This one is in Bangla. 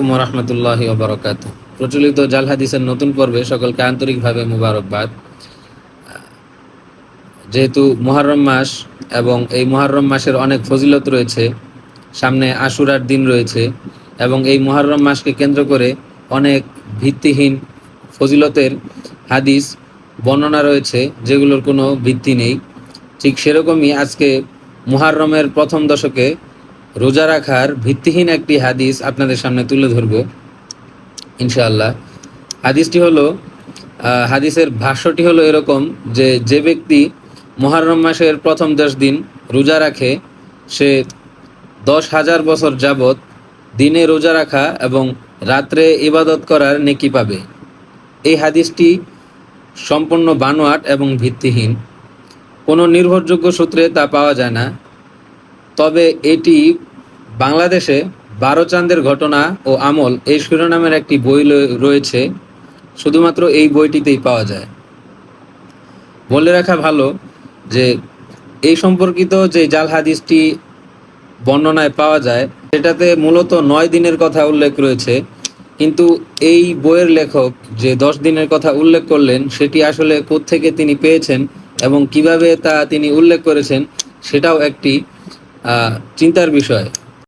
আলাইকুম ওয়া রাহমাতুল্লাহি ওয়া বারাকাতুহু। প্রচলিত জাল হাদিসের নতুন পর্বে সকলকে আন্তরিকভাবে মুবারকবাদ। যেহেতু মুহররম মাস এবং এই মুহররম মাসের অনেক ফজিলত রয়েছে, সামনে আশুরার দিন রয়েছে এবং এই মুহররম মাসকে কেন্দ্র করে অনেক ভিত্তিহীন ফজিলতের হাদিস বর্ণনা রয়েছে যেগুলোর কোনো ভিত্তি নেই। ঠিক সেরকমই আজকে মুহররমের প্রথম দশকে রোজা রাখার ভিত্তিহীন একটি হাদিস আপনাদের সামনে তুলে ধরব ইনশাআল্লাহ। হাদিসটি হলো হাদিসের ভাষ্যটি হলো এরকম যে যে ব্যক্তি মুহররম মাসের প্রথম 10 দিন রোজা রাখে সে 10,000 বছর যাবৎ দিনে রোজা রাখা এবং রাত্রে ইবাদত করার নেকি পাবে। এই হাদিসটি সম্পূর্ণ বানোয়াট এবং ভিত্তিহীন, কোনো নির্ভরযোগ্য সূত্রে তা পাওয়া যায় না। তবে এটি বাংলাদেশে 12 চাঁদের ঘটনা ও আমল এই শিরোনামের একটি বই রয়েছে, শুধুমাত্র এই বইটিতেই পাওয়া যায়। বলে রাখা ভালো যে এই সম্পর্কিত যে জাল হাদিসটি বর্ণনায় পাওয়া যায় সেটাতে মূলত 9 দিনের কথা উল্লেখ রয়েছে, কিন্তু এই বইয়ের লেখক যে 10 দিনের কথা উল্লেখ করলেন সেটি আসলে কোত্থেকে তিনি পেয়েছেন এবং কিভাবে তা তিনি উল্লেখ করেছেন সেটাও একটি চিন্তার বিষয়।